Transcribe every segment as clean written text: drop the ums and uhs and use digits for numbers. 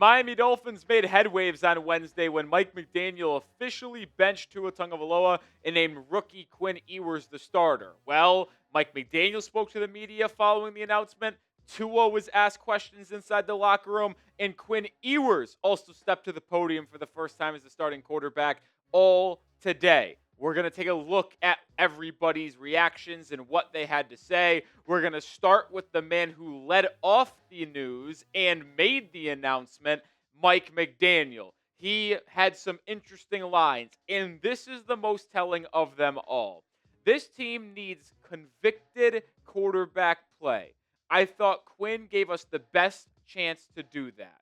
Miami Dolphins made headwaves on Wednesday when Mike McDaniel officially benched Tua Tagovailoa and named rookie Quinn Ewers the starter. Well, Mike McDaniel spoke to the media following the announcement. Tua was asked questions inside the locker room, and Quinn Ewers also stepped to the podium for the first time as the starting quarterback all today. We're going to take a look at everybody's reactions and what they had to say. We're going to start with the man who led off the news and made the announcement, Mike McDaniel. He had some interesting lines, and this is the most telling of them all. This team needs convicted quarterback play. I thought Quinn gave us the best chance to do that.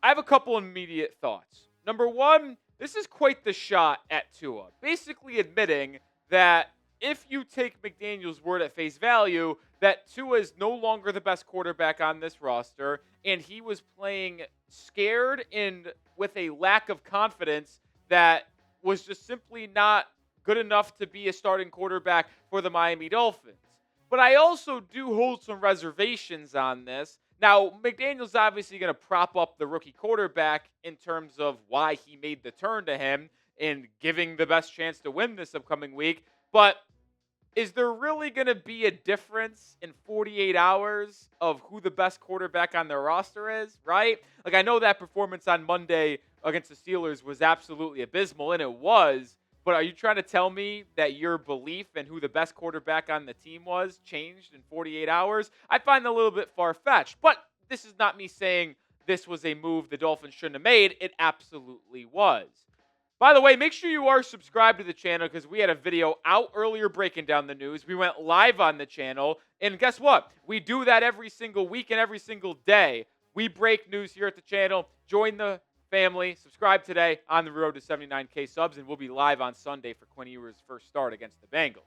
I have a couple immediate thoughts. Number one, this is quite the shot at Tua, basically admitting that if you take McDaniel's word at face value, that Tua is no longer the best quarterback on this roster, and he was playing scared and with a lack of confidence that was just simply not good enough to be a starting quarterback for the Miami Dolphins. But I also do hold some reservations on this. Now, McDaniel's obviously going to prop up the rookie quarterback in terms of why he made the turn to him and giving the best chance to win this upcoming week. But is there really going to be a difference in 48 hours of who the best quarterback on their roster is, right? Like, I know that performance on Monday against the Steelers was absolutely abysmal, and it was. But are you trying to tell me that your belief in who the best quarterback on the team was changed in 48 hours? I find that a little bit far-fetched. But this is not me saying this was a move the Dolphins shouldn't have made. It absolutely was. By the way, make sure you are subscribed to the channel because we had a video out earlier breaking down the news. We went live on the channel. And guess what? We do that every single week and every single day. We break news here at the channel. Join the family, subscribe today on the road to 79K subs, and we'll be live on Sunday for Quinn Ewers' first start against the Bengals.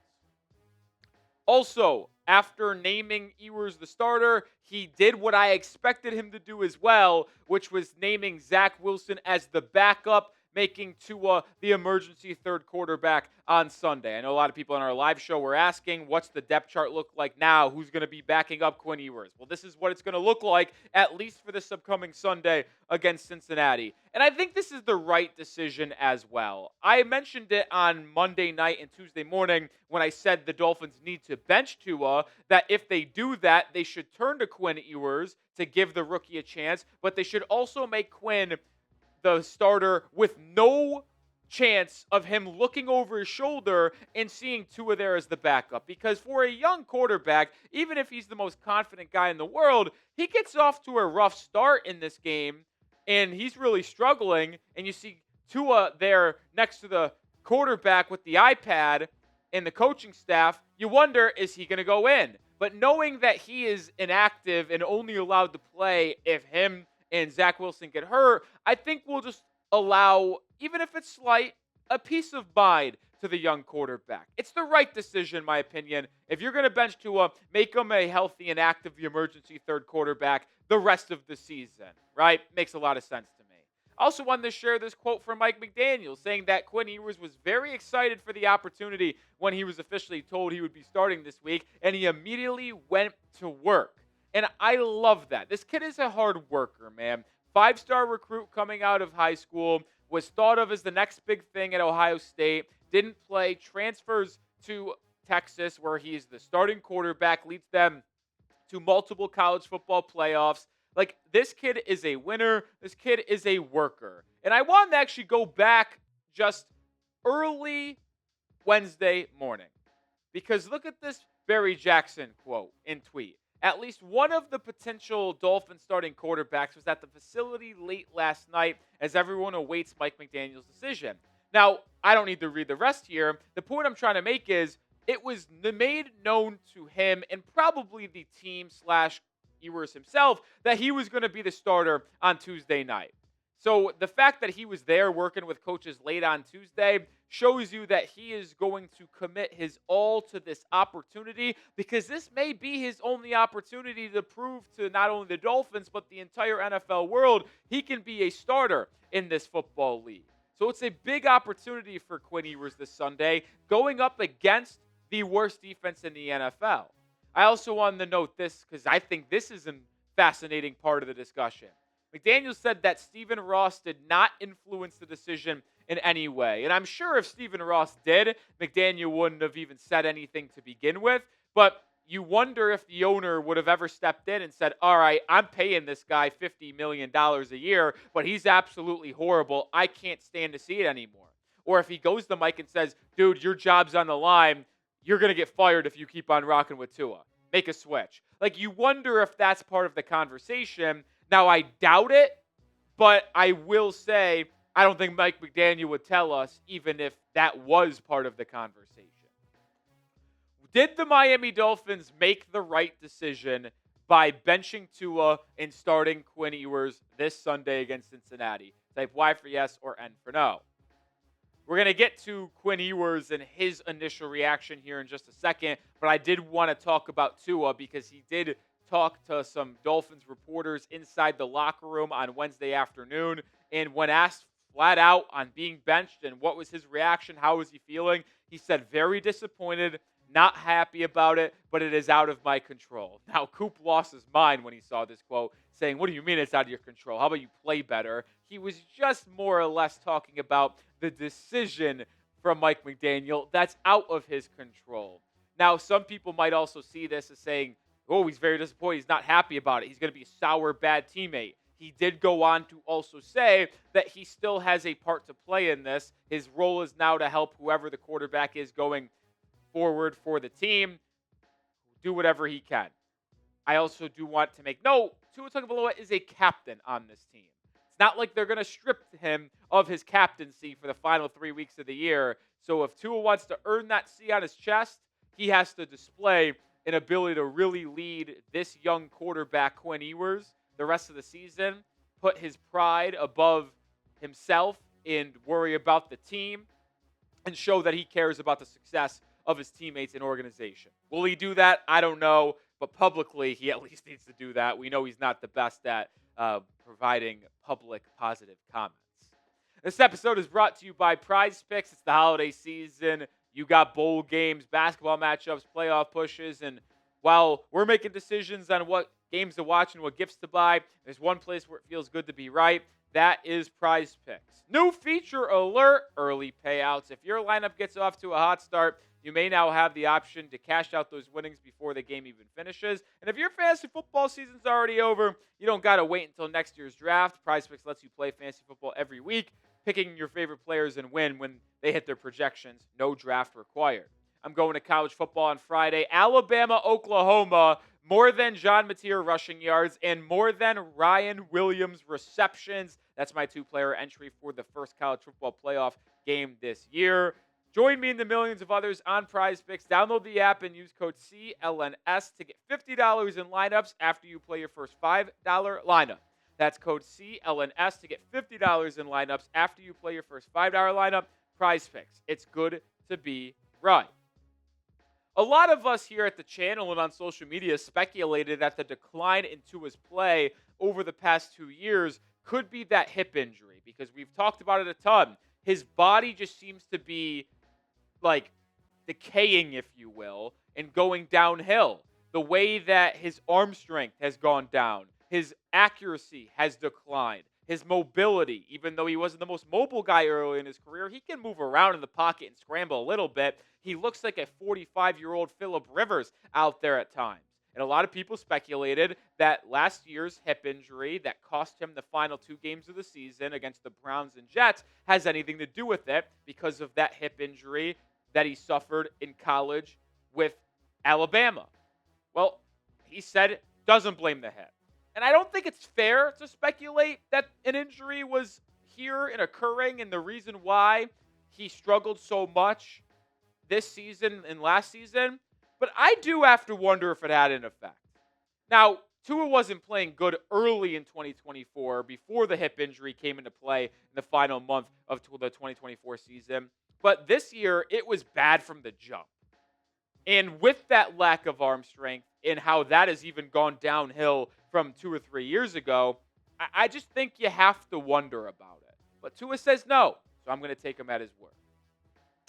Also, after naming Ewers the starter, he did what I expected him to do as well, which was naming Zach Wilson as the backup, making Tua the emergency third quarterback on Sunday. I know a lot of people on our live show were asking, what's the depth chart look like now? Who's going to be backing up Quinn Ewers? Well, this is what it's going to look like, at least for this upcoming Sunday against Cincinnati. And I think this is the right decision as well. I mentioned it on Monday night and Tuesday morning when I said the Dolphins need to bench Tua, that if they do that, they should turn to Quinn Ewers to give the rookie a chance, but they should also make Quinn the starter with no chance of him looking over his shoulder and seeing Tua there as the backup. Because for a young quarterback, even if he's the most confident guy in the world, he gets off to a rough start in this game, and he's really struggling. And you see Tua there next to the quarterback with the iPad and the coaching staff, you wonder, is he going to go in? But knowing that he is inactive and only allowed to play if him and Zach Wilson get hurt, I think we'll just allow, even if it's slight, a peace of mind to the young quarterback. It's the right decision, in my opinion. If you're going to bench Tua, make him a healthy and active emergency third quarterback the rest of the season, right? Makes a lot of sense to me. I also wanted to share this quote from Mike McDaniel saying that Quinn Ewers was very excited for the opportunity when he was officially told he would be starting this week, and he immediately went to work. And I love that. This kid is a hard worker, man. 5-star recruit coming out of high school, was thought of as the next big thing at Ohio State, didn't play, transfers to Texas where he's the starting quarterback, leads them to multiple college football playoffs. Like, this kid is a winner. This kid is a worker. And I wanted to actually go back just early Wednesday morning because look at this Barry Jackson quote and tweet. At least one of the potential Dolphins starting quarterbacks was at the facility late last night as everyone awaits Mike McDaniel's decision. Now, I don't need to read the rest here. The point I'm trying to make is it was made known to him and probably the team / Ewers himself that he was going to be the starter on Tuesday night. So the fact that he was there working with coaches late on Tuesday shows you that he is going to commit his all to this opportunity because this may be his only opportunity to prove to not only the Dolphins but the entire NFL world he can be a starter in this football league. So it's a big opportunity for Quinn Ewers this Sunday going up against the worst defense in the NFL. I also wanted to note this because I think this is a fascinating part of the discussion. McDaniel said that Stephen Ross did not influence the decision in any way. And I'm sure if Stephen Ross did, McDaniel wouldn't have even said anything to begin with. But you wonder if the owner would have ever stepped in and said, all right, I'm paying this guy $50 million a year, but he's absolutely horrible. I can't stand to see it anymore. Or if he goes to Mike and says, dude, your job's on the line. You're going to get fired if you keep on rocking with Tua. Make a switch. Like, you wonder if that's part of the conversation. Now, I doubt it, but I will say I don't think Mike McDaniel would tell us even if that was part of the conversation. Did the Miami Dolphins make the right decision by benching Tua and starting Quinn Ewers this Sunday against Cincinnati? Type Y for yes or N for no. We're going to get to Quinn Ewers and his initial reaction here in just a second, but I did want to talk about Tua because he did talk to some Dolphins reporters inside the locker room on Wednesday afternoon, and when asked flat out on being benched and what was his reaction, how was he feeling, he said very disappointed, not happy about it, but it is out of my control. Now, Coop lost his mind when he saw this quote, saying, what do you mean it's out of your control? How about you play better? He was just more or less talking about the decision from Mike McDaniel that's out of his control. Now, some people might also see this as saying, oh, he's very disappointed. He's not happy about it. He's going to be a sour, bad teammate. He did go on to also say that he still has a part to play in this. His role is now to help whoever the quarterback is going forward for the team, do whatever he can. I also do want to make note, Tua Tagovailoa is a captain on this team. It's not like they're going to strip him of his captaincy for the final 3 weeks of the year. So if Tua wants to earn that C on his chest, he has to display an ability to really lead this young quarterback, Quinn Ewers, the rest of the season, put his pride above himself and worry about the team, and show that he cares about the success of his teammates and organization. Will he do that? I don't know, but publicly he at least needs to do that. We know he's not the best at providing public positive comments. This episode is brought to you by Prize Picks. It's the holiday season. You got bowl games, basketball matchups, playoff pushes, and while we're making decisions on what games to watch and what gifts to buy, there's one place where it feels good to be right. That is Prize Picks. New feature alert, early payouts. If your lineup gets off to a hot start, you may now have the option to cash out those winnings before the game even finishes. And if your fantasy football season's already over, you don't got to wait until next year's draft. Prize Picks lets you play fantasy football every week, picking your favorite players and win when they hit their projections. No draft required. I'm going to college football on Friday. Alabama, Oklahoma, more than John Mateer rushing yards and more than Ryan Williams receptions. That's my two-player entry for the first college football playoff game this year. Join me and the millions of others on Prize Picks. Download the app and use code CLNS to get $50 in lineups after you play your first $5 lineup. That's code CLNS to get $50 in lineups after you play your first $5 lineup. Prize Picks. It's good to be right. A lot of us here at the channel and on social media speculated that the decline in Tua's play over the past 2 years could be that hip injury because we've talked about it a ton. His body just seems to be like decaying, if you will, and going downhill. The way that his arm strength has gone down, his accuracy has declined, his mobility, even though he wasn't the most mobile guy early in his career, he can move around in the pocket and scramble a little bit. He looks like a 45-year-old Phillip Rivers out there at times. And a lot of people speculated that last year's hip injury that cost him the final 2 games of the season against the Browns and Jets has anything to do with it because of that hip injury that he suffered in college with Alabama. Well, he said doesn't blame the hip. And I don't think it's fair to speculate that an injury was here and occurring and the reason why he struggled so much this season and last season. But I do have to wonder if it had an effect. Now, Tua wasn't playing good early in 2024 before the hip injury came into play in the final month of the 2024 season. But this year, it was bad from the jump. And with that lack of arm strength and how that has even gone downhill from 2 or 3 years ago, I just think you have to wonder about it. But Tua says no, so I'm going to take him at his word.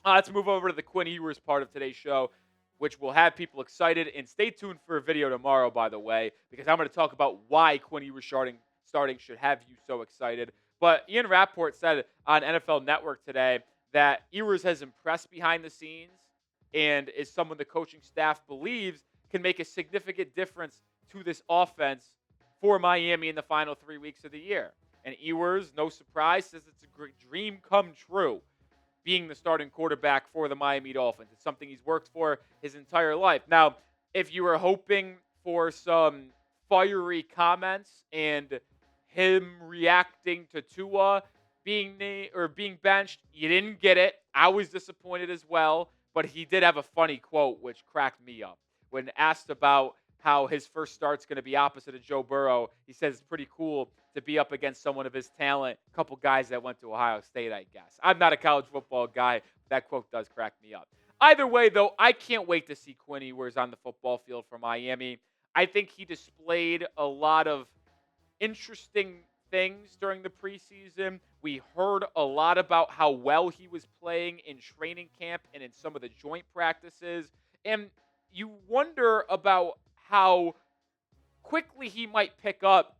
Let's move over to the Quinn Ewers part of today's show, which will have people excited. And stay tuned for a video tomorrow, by the way, because I'm going to talk about why Quinn Ewers starting should have you so excited. But Ian Rappaport said on NFL Network today that Ewers has impressed behind the scenes and is someone the coaching staff believes can make a significant difference to this offense for Miami in the final 3 weeks of the year. And Ewers, no surprise, says it's a great dream come true being the starting quarterback for the Miami Dolphins. It's something he's worked for his entire life. Now, if you were hoping for some fiery comments and him reacting to Tua being benched, you didn't get it. I was disappointed as well, but he did have a funny quote which cracked me up. When asked about how his first start's going to be opposite of Joe Burrow, he says it's pretty cool to be up against someone of his talent, a couple guys that went to Ohio State, I guess. I'm not a college football guy. That quote does crack me up. Either way, though, I can't wait to see Quinn Ewers on the football field for Miami. I think he displayed a lot of interesting things during the preseason. We heard a lot about how well he was playing in training camp and in some of the joint practices. And you wonder about how quickly he might pick up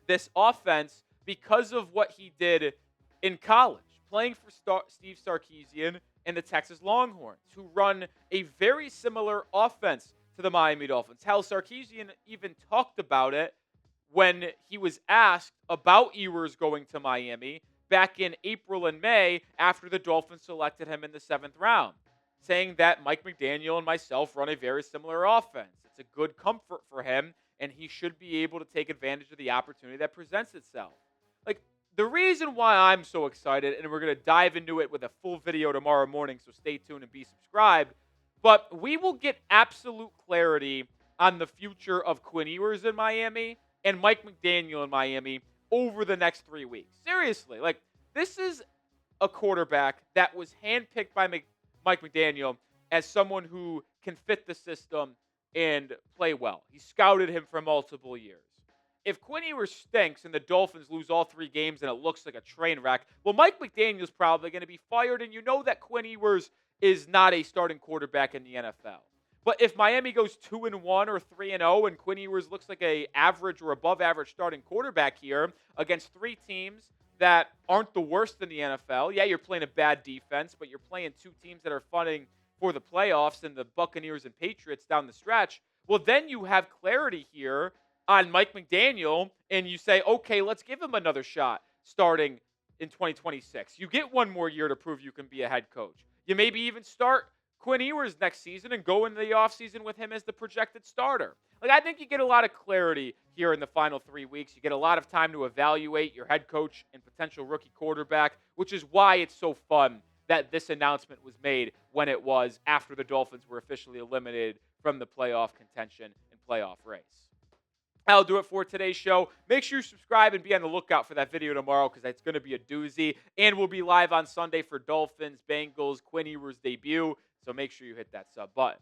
this offense because of what he did in college, playing for Steve Sarkisian and the Texas Longhorns, who run a very similar offense to the Miami Dolphins. Hal Sarkisian even talked about it when he was asked about Ewers going to Miami back in April and May after the Dolphins selected him in the 7th round, saying that Mike McDaniel and myself run a very similar offense. It's a good comfort for him, and he should be able to take advantage of the opportunity that presents itself. Like, the reason why I'm so excited, and we're going to dive into it with a full video tomorrow morning, so stay tuned and be subscribed, but we will get absolute clarity on the future of Quinn Ewers in Miami and Mike McDaniel in Miami over the next 3 weeks. Seriously, like, this is a quarterback that was handpicked by Mike McDaniel as someone who can fit the system and play well. He scouted him for multiple years. If Quinn Ewers stinks and the Dolphins lose all 3 games and it looks like a train wreck, well, Mike McDaniel's probably going to be fired, and you know that Quinn Ewers is not a starting quarterback in the NFL. But if Miami goes 2-1 or 3-0 and Quinn Ewers looks like a average or above average starting quarterback here against 3 teams that aren't the worst in the NFL, yeah, you're playing a bad defense, but you're playing 2 teams that are fighting for the playoffs and the Buccaneers and Patriots down the stretch, well, then you have clarity here on Mike McDaniel, and you say, okay, let's give him another shot starting in 2026. You get 1 more year to prove you can be a head coach. You maybe even start Quinn Ewers next season and go into the offseason with him as the projected starter. Like, I think you get a lot of clarity here in the final 3 weeks. You get a lot of time to evaluate your head coach and potential rookie quarterback, which is why it's so fun that this announcement was made when it was after the Dolphins were officially eliminated from the playoff contention and playoff race. That'll do it for today's show. Make sure you subscribe and be on the lookout for that video tomorrow because that's going to be a doozy. And we'll be live on Sunday for Dolphins, Bengals, Quinn Ewers' debut. So make sure you hit that sub button.